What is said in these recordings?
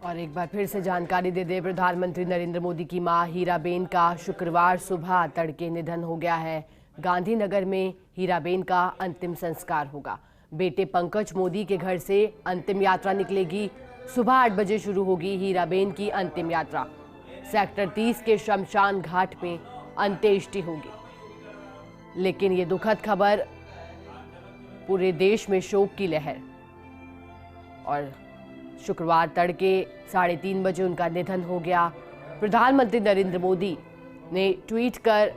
और एक बार फिर से जानकारी दे दें, प्रधानमंत्री नरेंद्र मोदी की मां हीराबेन का शुक्रवार सुबह तड़के निधन हो गया है। गांधीनगर में हीराबेन का अंतिम संस्कार होगा। बेटे पंकज मोदी के घर से अंतिम यात्रा निकलेगी। सुबह 8 बजे शुरू होगी हीराबेन की अंतिम यात्रा। सेक्टर 30 के शमशान घाट में अंत्येष्टि होगी। लेकिन ये दुखद खबर, पूरे देश में शोक की लहर। और शुक्रवार तड़के 3:30 बजे उनका निधन हो गया। प्रधानमंत्री नरेंद्र मोदी ने ट्वीट कर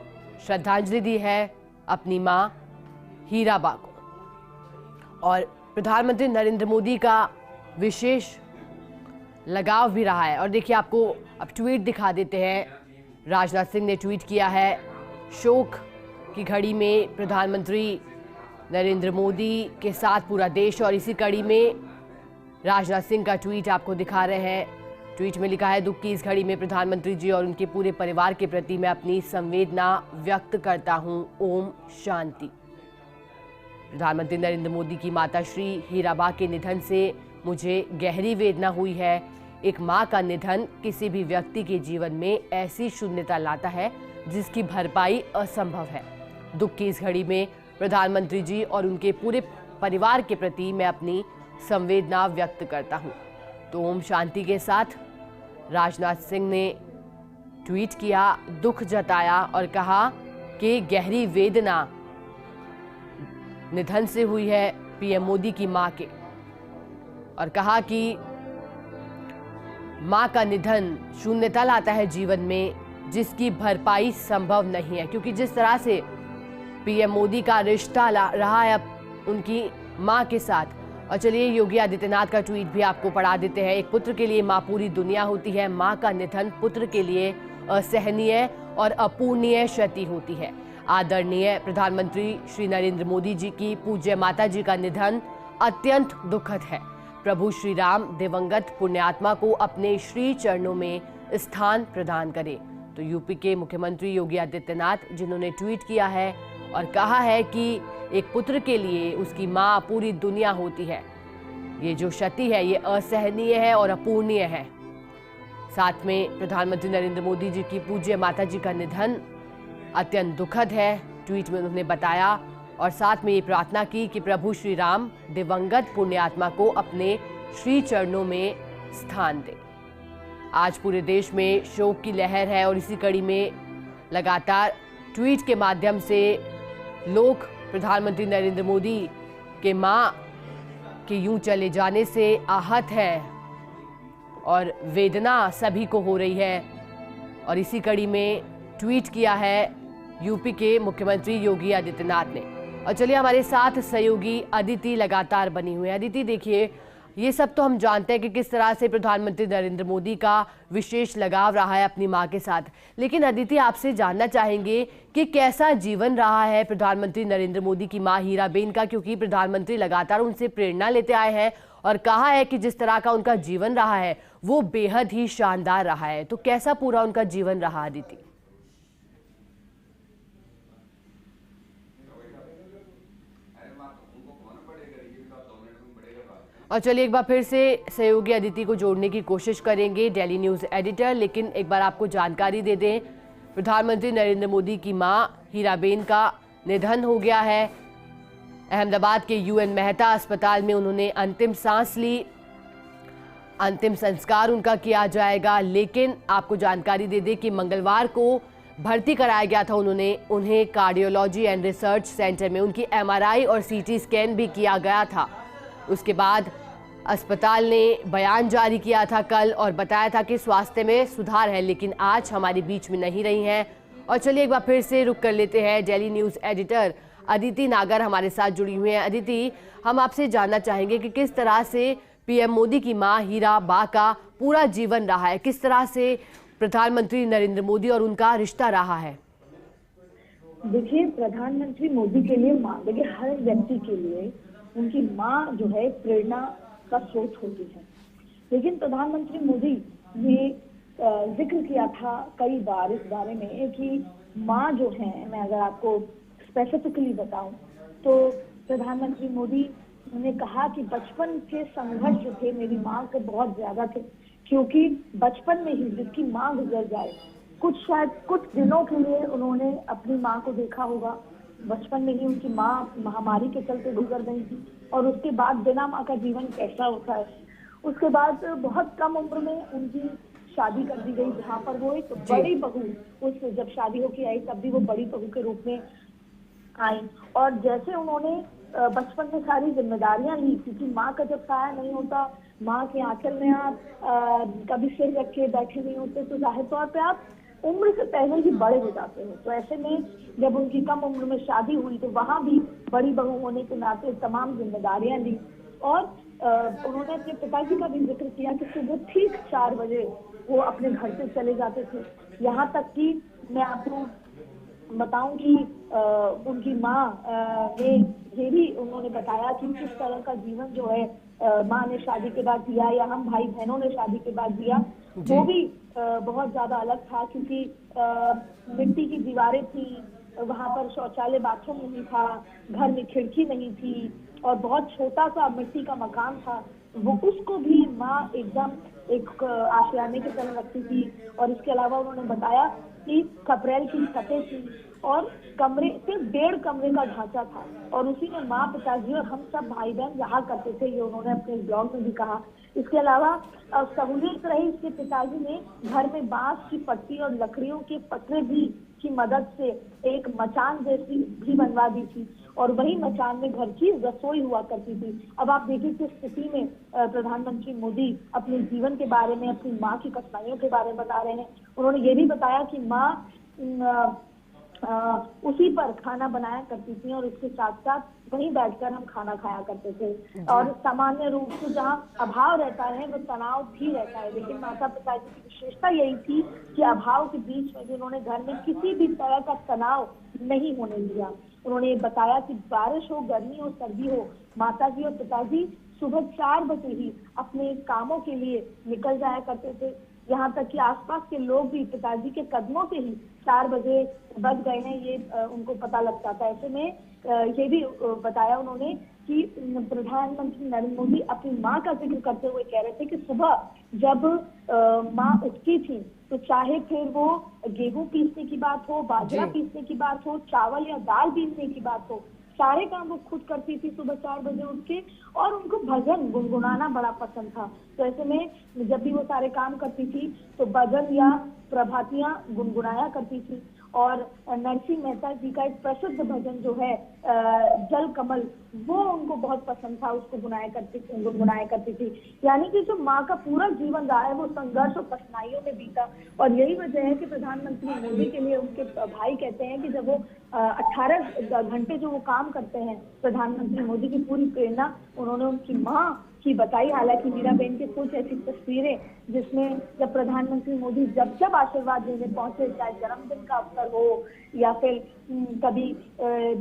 श्रद्धांजलि दी है अपनी मां हीराबा को। और प्रधानमंत्री नरेंद्र मोदी का विशेष लगाव भी रहा है। और देखिए, आपको अब ट्वीट दिखा देते हैं। राजनाथ सिंह ने ट्वीट किया है, शोक की घड़ी में प्रधानमंत्री नरेंद्र मोदी के साथ पूरा देश। और इसी कड़ी में राजनाथ सिंह का ट्वीट आपको दिखा रहे हैं। ट्वीट में लिखा है, दुख की इस घड़ी में प्रधानमंत्री जी और उनके पूरे परिवार के प्रति मैं अपनी संवेदना व्यक्त करता हूं। ओम शांति। प्रधानमंत्री नरेंद्र मोदी की माता श्री हीराबा के निधन से मुझे गहरी वेदना हुई है। एक मां का निधन किसी भी व्यक्ति के जीवन में ऐसी शून्यता लाता है जिसकी भरपाई असंभव है। दुख की इस घड़ी में प्रधानमंत्री जी और उनके पूरे परिवार के प्रति मैं अपनी संवेदना व्यक्त करता हूं। तो ओम शांति के साथ राजनाथ सिंह ने ट्वीट किया, दुख जताया और कहा कि गहरी वेदना निधन से हुई है पीएम मोदी की मां के। और कहा कि मां का निधन शून्यता लाता है जीवन में जिसकी भरपाई संभव नहीं है। क्योंकि जिस तरह से पीएम मोदी का रिश्ता रहा है अब उनकी मां के साथ। और चलिए, योगी आदित्यनाथ का ट्वीट भी आपको पढ़ा देते हैं। एक पुत्र के लिए मां पूरी दुनिया होती है। मां का निधन पुत्र के लिए असहनीय और अपूर्णीय क्षति होती है। आदरणीय प्रधानमंत्री श्री नरेंद्र मोदी जी की पूज्य माता जी का निधन अत्यंत दुखद है। प्रभु श्री राम दिवंगत पुण्यात्मा को अपने श्री चरणों में स्थान प्रदान करें। तो यूपी के मुख्यमंत्री योगी आदित्यनाथ जिन्होंने ट्वीट किया है और कहा है कि एक पुत्र के लिए उसकी मां पूरी दुनिया होती है। ये जो क्षति है ये असहनीय है और अपूर्णीय है। साथ में प्रधानमंत्री नरेंद्र मोदी जी की पूज्य माता जी का निधन अत्यंत दुखद है, ट्वीट में उन्होंने बताया। और साथ में ये प्रार्थना की कि प्रभु श्री राम दिवंगत पुण्यात्मा को अपने श्री चरणों में स्थान दे। आज पूरे देश में शोक की लहर है और इसी कड़ी में लगातार ट्वीट के माध्यम से लोग प्रधानमंत्री नरेंद्र मोदी के मां के यूं चले जाने से आहत है और वेदना सभी को हो रही है। और इसी कड़ी में ट्वीट किया है यूपी के मुख्यमंत्री योगी आदित्यनाथ ने। और चलिए, हमारे साथ सहयोगी अदिति लगातार बनी हुई है। अदिति, देखिए, ये सब तो हम जानते हैं कि किस तरह से प्रधानमंत्री नरेंद्र मोदी का विशेष लगाव रहा है अपनी मां के साथ। लेकिन अदिति, आपसे जानना चाहेंगे कि कैसा जीवन रहा है प्रधानमंत्री नरेंद्र मोदी की मां हीराबेन का, क्योंकि प्रधानमंत्री लगातार उनसे प्रेरणा लेते आए हैं और कहा है कि जिस तरह का उनका जीवन रहा है वो बेहद ही शानदार रहा है। तो कैसा पूरा उनका जीवन रहा अदिति? और चलिए, एक बार फिर से सहयोगी अदिति को जोड़ने की कोशिश करेंगे, डेली न्यूज़ एडिटर। लेकिन एक बार आपको जानकारी दे दें, प्रधानमंत्री नरेंद्र मोदी की मां हीराबेन का निधन हो गया है। अहमदाबाद के यूएन मेहता अस्पताल में उन्होंने अंतिम सांस ली। अंतिम संस्कार उनका किया जाएगा। लेकिन आपको जानकारी दे दें कि मंगलवार को भर्ती कराया गया था उन्हें कार्डियोलॉजी एंड रिसर्च सेंटर में। उनकी एमआरआई और सीटी स्कैन भी किया गया था। उसके बाद अस्पताल ने बयान जारी किया था कल और बताया था कि स्वास्थ्य में सुधार है, लेकिन आज हमारे बीच में नहीं रही हैं। और चलिए, एक बार फिर से रुक कर लेते हैं, डेली न्यूज़ एडिटर अदिति नागर हमारे साथ जुड़ी हुई हैं। अदिति, हम आपसे जानना चाहेंगे कि किस तरह से पीएम मोदी की मां हीराबा का पूरा जीवन रहा है, किस तरह से प्रधानमंत्री नरेंद्र मोदी और उनका रिश्ता रहा है? देखिए, प्रधानमंत्री मोदी के लिए मां, देखिए हर व्यक्ति के लिए उनकी मां जो है प्रेरणा का स्रोत होती है। लेकिन प्रधानमंत्री मोदी ने जिक्र किया था कई बार इस बारे में कि मां जो है, मैं अगर आपको स्पेसिफिकली बताऊं तो प्रधानमंत्री मोदी ने कहा कि बचपन के संघर्ष जो थे मेरी माँ के बहुत ज्यादा थे, क्योंकि बचपन में ही जिसकी माँ गुजर जाए, शायद कुछ दिनों के लिए उन्होंने अपनी माँ को देखा होगा। बचपन में ही उनकी माँ महामारी के चलते गुजर गई थी और उसके बाद बिना माँ का जीवन कैसा होता है। उसके बाद बहुत कम उम्र में उनकी शादी कर दी गई, जहाँ पर वो एक बड़ी बहू, उस जब शादी होके आई तब भी वो बड़ी बहू के रूप में आई। और जैसे उन्होंने बचपन में सारी जिम्मेदारियां ली, क्योंकि माँ का जब साया नहीं होता, माँ के आंचल में आप कभी सिर रख के बैठे नहीं होते, तो जाहिर तौर पे आप उम्र से पहले ही बड़े हो जाते हो। तो ऐसे में जब उनकी कम उम्र में शादी हुई तो वहां भी बड़ी बहू होने के नाते तमाम जिम्मेदारियां ली। और उन्होंने अपने पिताजी का भी जिक्र किया कि सुबह ठीक 4 बजे वो अपने घर से चले जाते थे। यहाँ तक कि मैं आपको बताऊं कि उनकी माँ ने ये भी उन्होंने बताया कि किस तरह का जीवन जो है माँ ने शादी के बाद दिया या हम भाई बहनों ने शादी के बाद दिया, वो भी बहुत ज्यादा अलग था। क्योंकि मिट्टी की दीवारें थी, वहां पर शौचालय बाथरूम नहीं था, घर में खिड़की नहीं थी और बहुत छोटा सा मिट्टी का मकान था। वो उसको भी माँ एकदम एक आशियाने की तरह रखती थी। और इसके अलावा उन्होंने बताया कि खपरेल की छतें थी और कमरे सिर्फ 1.5 कमरे का ढांचा था और उसी में माँ, पिताजी और हम सब भाई बहन रहा करते थे। ये उन्होंने अपने ब्लॉग में भी कहा। इसके अलावा सहूलियत रही इसके पिताजी ने घर में बांस की पट्टी और लकड़ियों के पटरे भी की मदद से एक मचान जैसी भी बनवा दी थी और वही मचान में घर की रसोई हुआ करती थी। अब आप देखिए किस स्थिति में प्रधानमंत्री मोदी अपने जीवन के बारे में, अपनी माँ की कठिनाइयों के बारे में बता रहे हैं। उन्होंने ये भी बताया कि माँ उसी पर खाना बनाया करती थी और उसके साथ साथ वहीं बैठकर हम खाना खाया करते थे। और सामान्य रूप से जहाँ अभाव रहता है वो तनाव भी रहता है, लेकिन माता पिता की विशेषता यही थी कि अभाव के बीच में भी उन्होंने घर में किसी भी तरह का तनाव नहीं होने दिया। उन्होंने बताया कि बारिश हो, गर्मी हो, सर्दी हो, माताजी और पिताजी सुबह 4 बजे ही अपने कामों के लिए निकल जाया करते थे। यहाँ तक कि आसपास के लोग भी पिताजी के कदमों से ही 4 बजे बच गए हैं ये उनको पता लगता था। ऐसे में ये भी बताया उन्होंने कि प्रधानमंत्री नरेंद्र मोदी अपनी माँ का जिक्र करते हुए कह रहे थे कि सुबह जब माँ उठती थी तो चाहे फिर वो गेहूं पीसने की बात हो, बाजरा पीसने की बात हो, चावल या दाल पीसने की बात हो, सारे काम वो खुद करती थी सुबह 4 बजे उठ के। और उनको भजन गुनगुनाना बड़ा पसंद था। तो ऐसे में जब भी वो सारे काम करती थी तो भजन या प्रभातियां गुनगुनाया करती थी। और नरसिंह मेहता जी का एक प्रसिद्ध भजन जो है जल कमल, वो उनको बहुत पसंद था, उसको गुनगुनाया करती थी। यानी कि जो माँ का पूरा जीवन रहा है वो संघर्ष और कठिनाइयों में बीता। और यही वजह है कि प्रधानमंत्री मोदी के लिए उनके भाई कहते हैं कि जब वो 18 घंटे जो वो काम करते हैं, प्रधानमंत्री मोदी की पूरी प्रेरणा उन्होंने उनकी माँ की बताई। हालांकि मीराबेन की कुछ ऐसी तस्वीरें जिसमें जब प्रधानमंत्री मोदी जब आशीर्वाद देने पहुंचे, चाहे जन्मदिन का अवसर हो या फिर कभी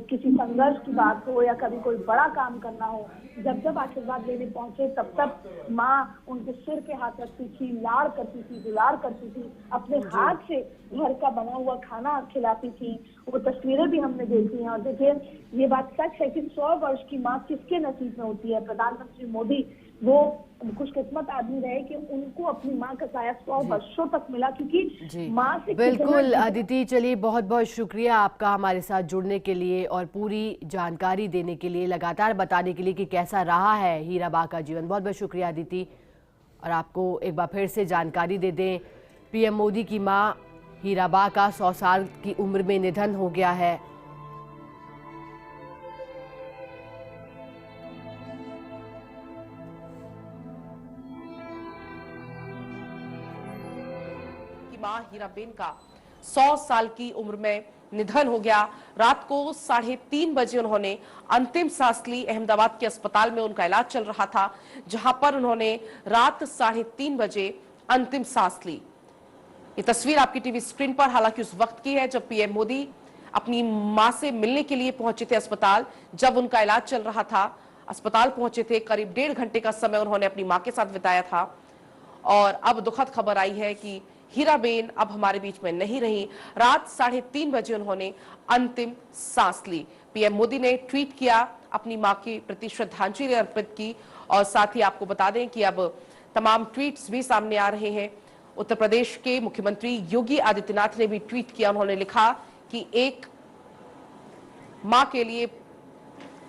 किसी संघर्ष की बात हो या कभी कोई बड़ा काम करना हो, जब आशीर्वाद लेने पहुंचे तब माँ उनके सिर पे हाथ रखती थी, लाड़ करती थी, दुलार करती थी, अपने हाथ से घर का बना हुआ खाना खिलाती थी। वो तस्वीरें भी हमने देखी हैं। और देखिए ये बात सच है कि 100 वर्ष की माँ किसके नसीब में होती है। प्रधानमंत्री मोदी वो खुशकिस्मत आदमी रहे कि उनको अपनी माँ का साया 100 वर्षों तक मिला, क्योंकि माँ से बिल्कुल अदिति, चलिए बहुत बहुत शुक्रिया आपका हमारे साथ जुड़ने के लिए और पूरी जानकारी देने के लिए, लगातार बताने के लिए कि कैसा रहा है हीराबा का जीवन। बहुत बहुत शुक्रिया अदिति। और आपको एक बार फिर से जानकारी दे दें, पीएम मोदी की माँ हीराबा का 100 साल की उम्र में निधन हो गया है। मां हीराबेन का 100 साल की उम्र में निधन हो गया। रात को 3:30 बजे उन्होंने अंतिम सांस ली। अहमदाबाद के अस्पताल में उनका इलाज चल रहा था, जहां पर उन्होंने रात 3:30 बजे अंतिम सांस ली। ये तस्वीर आपकी टीवी स्क्रीन पर हालांकि उस वक्त की है जब पीएम मोदी अपनी मां से मिलने के लिए पहुंचे थे अस्पताल, जब उनका इलाज चल रहा था। अस्पताल पहुंचे थे, करीब 1.5 घंटे का समय उन्होंने अपनी मां के साथ बिताया था। और अब दुखद खबर आई है कि हीराबेन अब हमारे बीच में नहीं रही। रात 3:30 बजे उन्होंने अंतिम सांस ली। पीएम मोदी ने ट्वीट किया, अपनी मां के प्रति श्रद्धांजलि अर्पित की और साथ ही आपको बता दें कि अब तमाम ट्वीट्स भी सामने आ रहे हैं। उत्तर प्रदेश के मुख्यमंत्री योगी आदित्यनाथ ने भी ट्वीट किया। उन्होंने लिखा कि एक मां के लिए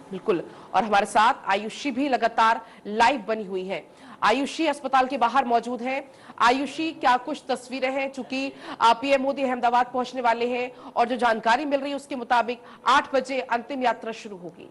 बिल्कुल, और हमारे साथ आयुषी भी लगातार लाइव बनी हुई है। आयुषी अस्पताल के बाहर मौजूद है। आयुषी, क्या कुछ तस्वीरें हैं? चूंकि पीएम मोदी अहमदाबाद पहुंचने वाले हैं और जो जानकारी मिल रही है उसके मुताबिक 8 बजे अंतिम यात्रा शुरू होगी।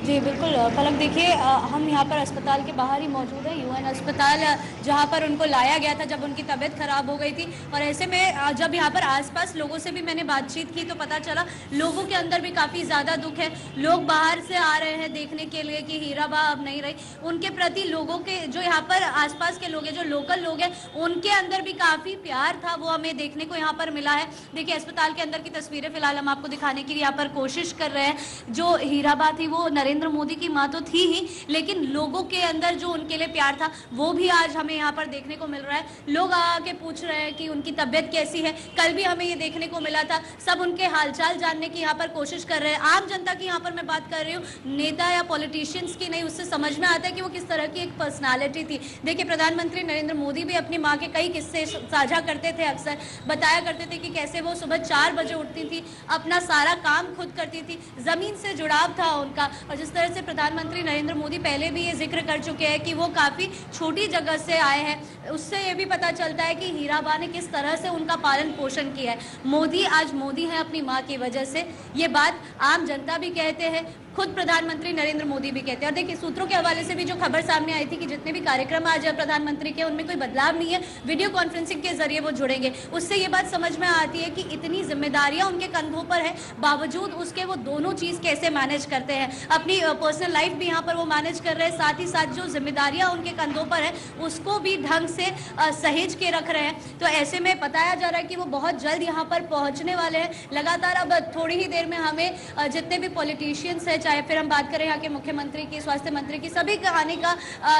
जी बिल्कुल पलक, देखिए हम यहाँ पर अस्पताल के बाहर ही मौजूद हैं, यूएन अस्पताल, जहाँ पर उनको लाया गया था जब उनकी तबीयत खराब हो गई थी। और ऐसे में जब यहाँ पर आसपास लोगों से भी मैंने बातचीत की तो पता चला लोगों के अंदर भी काफ़ी ज़्यादा दुख है। लोग बाहर से आ रहे हैं देखने के लिए कि हीराबा अब नहीं रही। उनके प्रति लोगों के जो यहाँ पर आसपास के लोग हैं, जो लोकल लोग हैं, उनके अंदर भी काफ़ी प्यार था, वो हमें देखने को यहाँ पर मिला है। देखिए अस्पताल के अंदर की तस्वीरें फिलहाल हम आपको दिखाने की यहाँ पर कोशिश कर रहे हैं। जो हीराबा थी वो नरेंद्र मोदी की मां तो थी ही, लेकिन लोगों के अंदर जो उनके लिए प्यार था वो भी आज हमें यहाँ पर देखने को मिल रहा है। लोग आके पूछ रहे हैं कि उनकी तबीयत कैसी है। कल भी हमें ये देखने को मिला था। सब उनके हालचाल जानने की यहाँ पर कोशिश कर रहे हैं। आम जनता की यहाँ पर मैं बात कर रही हूँ, नेता या पॉलिटिशियंस की नहीं। उससे समझ में आता है कि वो किस तरह की एक पर्सनालिटी थी। देखिए प्रधानमंत्री नरेंद्र मोदी भी अपनी माँ के कई किस्से साझा करते थे, अक्सर बताया करते थे कि कैसे वो सुबह 4 बजे उठती थी, अपना सारा काम खुद करती थी, जमीन से जुड़ाव था उनका। और जिस तरह से प्रधानमंत्री नरेंद्र मोदी पहले भी ये जिक्र कर चुके हैं कि वो काफी छोटी जगह से आए हैं, उससे ये भी पता चलता है कि हीराबा ने किस तरह से उनका पालन पोषण किया है। मोदी आज मोदी है अपनी मां की वजह से, ये बात आम जनता भी कहते हैं, खुद प्रधानमंत्री नरेंद्र मोदी भी कहते हैं। और देखिए सूत्रों के हवाले से भी जो खबर सामने आई थी कि जितने भी कार्यक्रम आज प्रधानमंत्री के उनमें कोई बदलाव नहीं है, वीडियो कॉन्फ्रेंसिंग के जरिए वो जुड़ेंगे। उससे ये बात समझ में आती है कि इतनी जिम्मेदारियां उनके कंधों पर है, बावजूद उसके वो दोनों चीज कैसे मैनेज करते हैं। अपनी पर्सनल लाइफ भी यहाँ पर वो मैनेज कर रहे हैं, साथ ही साथ जो जिम्मेदारियां उनके कंधों पर है उसको भी ढंग से सहेज के रख रहे हैं। तो ऐसे में बताया जा रहा है कि वो बहुत जल्द यहाँ पर पहुंचने वाले हैं। लगातार अब थोड़ी ही देर में हमें जितने भी पॉलिटिशियंस है, चाहे फिर हम बात करें यहाँ के मुख्यमंत्री की, स्वास्थ्य मंत्री की, सभी के आने का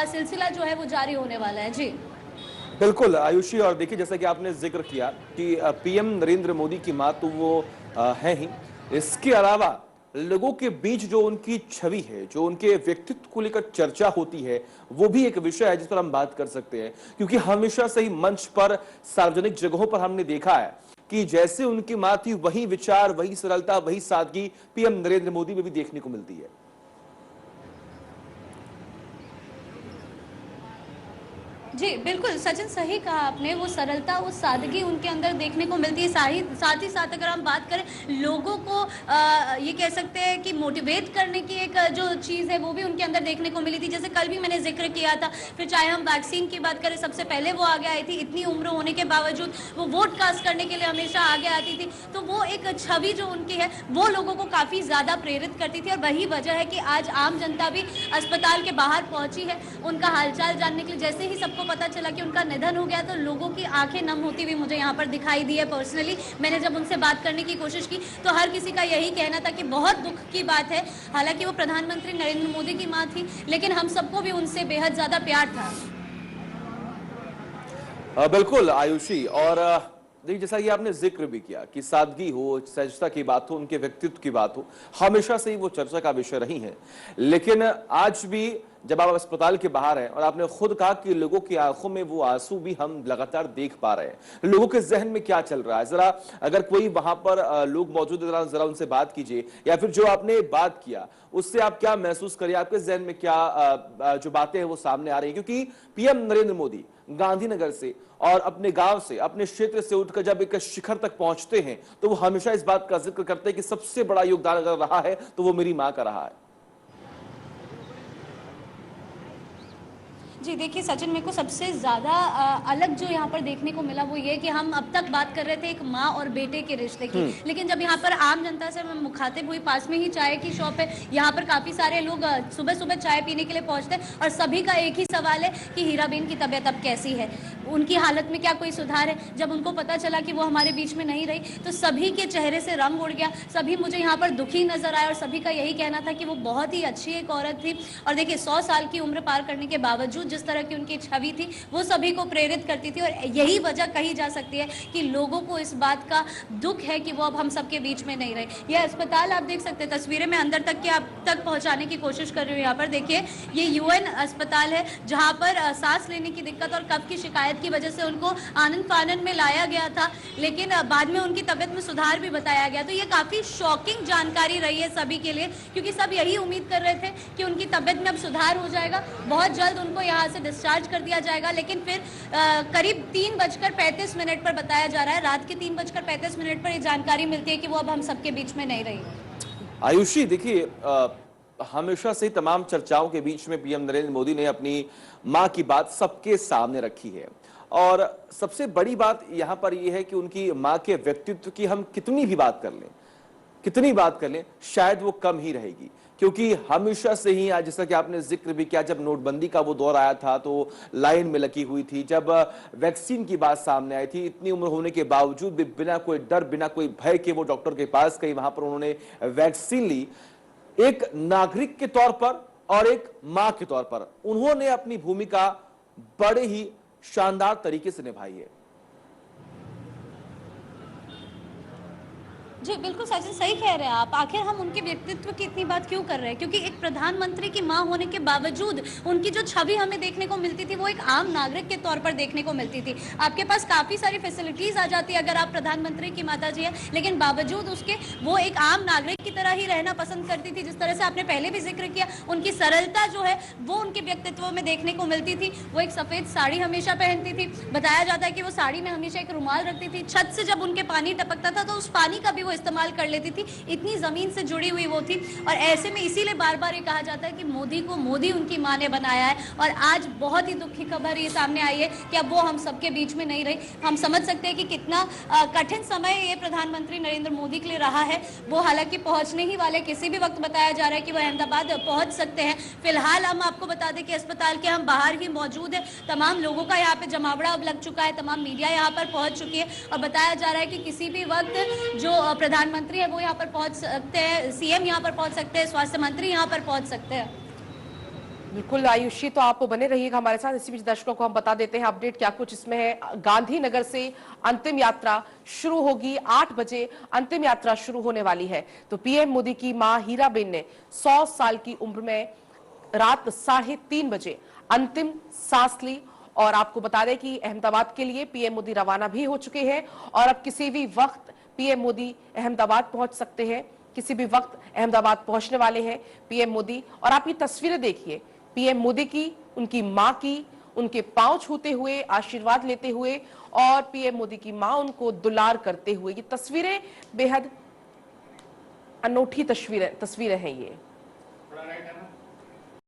सिलसिला जो है वो जारी होने वाला है। जी बिल्कुल आयुषी, और देखिए जैसा कि आपने जिक्र किया कि पीएम नरेंद्र मोदी की मां तो वो है ही, इसके अलावा लोगों के बीच जो उनकी छवि है, जो उनके व्यक्तित्व को लेकर चर्चा होती है, वो भी एक विषय है जिस पर हम बात कर सकते हैं। क्योंकि हमेशा से ही मंच पर, सार्वजनिक जगहों पर हमने देखा है कि जैसे उनकी मां थी वही विचार, वही सरलता, वही सादगी पीएम नरेंद्र मोदी में भी देखने को मिलती है। जी बिल्कुल सचिन, सही कहा आपने। वो सरलता, वो सादगी उनके अंदर देखने को मिलती है। साथ ही साथ अगर हम बात करें लोगों को ये कह सकते हैं कि मोटिवेट करने की एक जो चीज़ है वो भी उनके अंदर देखने को मिली थी। जैसे कल भी मैंने जिक्र किया था। फिर चाहे हम वैक्सीन की बात करें, सबसे पहले वो आगे आई थी। इतनी उम्र होने के बावजूद वो वोट कास्ट करने के लिए हमेशा आगे आती थी। तो वो एक छवि जो उनकी है वो लोगों को काफ़ी ज़्यादा प्रेरित करती थी। और वही वजह है कि आज आम जनता भी अस्पताल के बाहर पहुंची है उनका हालचाल जानने के लिए। जैसे ही सबको पता चला कि उनका निधन हो गया तो लोगों की आंखें नम होती हुई मुझे यहाँ पर दिखाई दी है। पर्सनली मैंने जब उनसे बात करने की कोशिश की तो हर किसी का यही कहना था कि बहुत दुख की बात है। हालांकि वो प्रधानमंत्री नरेंद्र मोदी की मां थी, लेकिन हम सबको भी उनसे बेहद ज्यादा प्यार था। बिल्कुल आयुषी, और देखिए जैसा कि आपने जिक्र भी किया कि सादगी हो, सहजता की बात हो, उनके व्यक्तित्व की बात हो, हमेशा से ही वो चर्चा का विषय रही है। लेकिन आज भी जब आप अस्पताल के बाहर हैं, और आपने खुद कहा कि लोगों की आंखों में वो आंसू भी हम लगातार देख पा रहे हैं, लोगों के जहन में क्या चल रहा है, जरा अगर कोई वहां पर लोग मौजूद है जरा उनसे बात कीजिए, या फिर जो आपने बात किया उससे आप क्या महसूस करिए, आपके जहन में क्या जो बातें हैं वो सामने आ रही है। क्योंकि पीएम नरेंद्र मोदी गांधीनगर से और अपने गांव से, अपने क्षेत्र से उठकर जब एक शिखर तक पहुंचते हैं तो वो हमेशा इस बात का जिक्र करते हैं कि सबसे बड़ा योगदान अगर रहा है तो वो मेरी मां का रहा है। जी देखिए सचिन, मेरे को सबसे ज़्यादा अलग जो यहाँ पर देखने को मिला वो ये कि हम अब तक बात कर रहे थे एक माँ और बेटे के रिश्ते की, लेकिन जब यहाँ पर आम जनता से मैं मुखातिब हुई, पास में ही चाय की शॉप है, यहाँ पर काफ़ी सारे लोग सुबह सुबह चाय पीने के लिए पहुँचते हैं और सभी का एक ही सवाल है कि हीराबेन की तबीयत अब कैसी है। उनकी हालत में क्या कोई सुधार है। जब उनको पता चला कि वो हमारे बीच में नहीं रही तो सभी के चेहरे से रंग उड़ गया, सभी मुझे यहाँ पर दुखी नजर आए और सभी का यही कहना था कि वो बहुत ही अच्छी एक औरत थी। और देखिए 100 साल की उम्र पार करने के बावजूद जिस तरह की उनकी छवि थी वो सभी को प्रेरित करती थी, और यही वजह कही जा सकती है कि लोगों को इस बात का दुख है कि वो अब हम सबके बीच में नहीं रहे। यह अस्पताल आप देख सकते हैं, तस्वीरें में अंदर तक के आप तक पहुंचाने की कोशिश कर रही हूँ। यहाँ पर देखिए ये यूएन अस्पताल है जहाँ पर सांस लेने की दिक्कत और कफ की शिकायत की वजह से उनको आनंद फानन में लाया गया था, लेकिन बाद में उनकी तबीयत में सुधार भी बताया गया। तो ये काफी शॉकिंग जानकारी रही है सभी के लिए, क्योंकि सब यही उम्मीद कर रहे थे कि उनकी तबीयत में अब सुधार हो जाएगा, बहुत जल्द उनको यहाँ से डिस्चार्ज कर दिया जाएगा। लेकिन फिर करीब 3:35 पर बताया जा रहा है, रात के 3:35 पर ये जानकारी मिलती है कि वो अब हम सबके बीच में नहीं रही। आयुषी, देखिए हमेशा से तमाम चर्चाओं के बीच में पीएम नरेंद्र मोदी ने अपनी मां की बात सबके सामने रखी है, और सबसे बड़ी बात यहां पर यह है कि उनकी मां के व्यक्तित्व की हम कितनी बात कर लें शायद वो कम ही रहेगी, क्योंकि हमेशा से ही आज जैसा कि आपने जिक्र भी किया, जब नोटबंदी का वो दौर आया था तो लाइन में लगी हुई थी, जब वैक्सीन की बात सामने आई थी, इतनी उम्र होने के बावजूद भी बिना कोई डर बिना कोई भय के वो डॉक्टर के पास गई, वहां पर उन्होंने वैक्सीन ली। एक नागरिक के तौर पर और एक मां के तौर पर उन्होंने अपनी भूमिका बड़े ही शानदार तरीके से निभाई है। जी बिल्कुल सचिन, सही कह रहे हैं आप। आखिर हम उनके व्यक्तित्व की इतनी बात क्यों कर रहे हैं, क्योंकि एक प्रधानमंत्री की मां होने के बावजूद उनकी जो छवि हमें देखने को मिलती थी वो एक आम नागरिक के तौर पर देखने को मिलती थी। आपके पास काफी सारी फैसिलिटीज आ जाती है अगर आप प्रधानमंत्री की माता जी हैं, लेकिन बावजूद उसके वो एक आम नागरिक की तरह ही रहना पसंद करती थी। जिस तरह से आपने पहले भी जिक्र किया, उनकी सरलता जो है वो उनके व्यक्तित्व में देखने को मिलती थी। वो एक सफेद साड़ी हमेशा पहनती थी, बताया जाता है कि वो साड़ी में हमेशा एक रुमाल रखती थी, छत से जब उनके पानी टपकता था तो उस पानी का भी वो इस्तेमाल कर लेती थी, इतनी जमीन से जुड़ी हुई वो थी। और ऐसे में इसीलिए बार बार ये कहा जाता है कि मोदी को मोदी उनकी मां ने बनाया है। और आज बहुत ही दुख की खबर ये सामने आई है कि अब वो हम सबके बीच में नहीं रही। हम समझ सकते हैं कि कितना कठिन समय ये प्रधानमंत्री नरेंद्र मोदी के लिए रहा है। वो हालांकि पहुंचने ही वाले, किसी भी वक्त बताया जा रहा है कि वो अहमदाबाद पहुंच सकते हैं। फिलहाल हम आपको बता दें कि अस्पताल के हम बाहर ही मौजूद है, तमाम लोगों का यहाँ पे जमावड़ा अब लग चुका है, तमाम मीडिया यहाँ पर पहुंच चुकी है और बताया जा रहा है कि किसी भी वक्त जो प्रधानमंत्री है वो यहाँ पर पहुंच सकते हैं, सीएम यहाँ पर पहुंच सकते हैं, स्वास्थ्य मंत्री यहाँ पर पहुंच सकते हैं। बिल्कुल आयुषी, तो आप बने रहिएगा हमारे साथ। इसी बीच दर्शकों को हम बता देते हैं अपडेट क्या कुछ इसमें है। गांधीनगर से अंतिम यात्रा शुरू होगी, 8 बजे अंतिम यात्रा शुरू होने वाली है। तो पीएम मोदी की मां हीराबेन ने 100 साल की उम्र में रात 3:30 बजे अंतिम सांस ली। और आपको बता दें कि अहमदाबाद के लिए पीएम मोदी रवाना भी हो चुके हैं और अब किसी भी वक्त पीएम मोदी अहमदाबाद पहुंच सकते हैं, किसी भी वक्त अहमदाबाद पहुंचने वाले हैं पीएम मोदी। और आप ये तस्वीरें देखिए, पीएम मोदी की, उनकी मां की, उनके पांव छूते हुए, आशीर्वाद लेते हुए, और पीएम मोदी की मां उनको दुलार करते हुए। ये तस्वीरें बेहद अनोखी तस्वीरें हैं ये।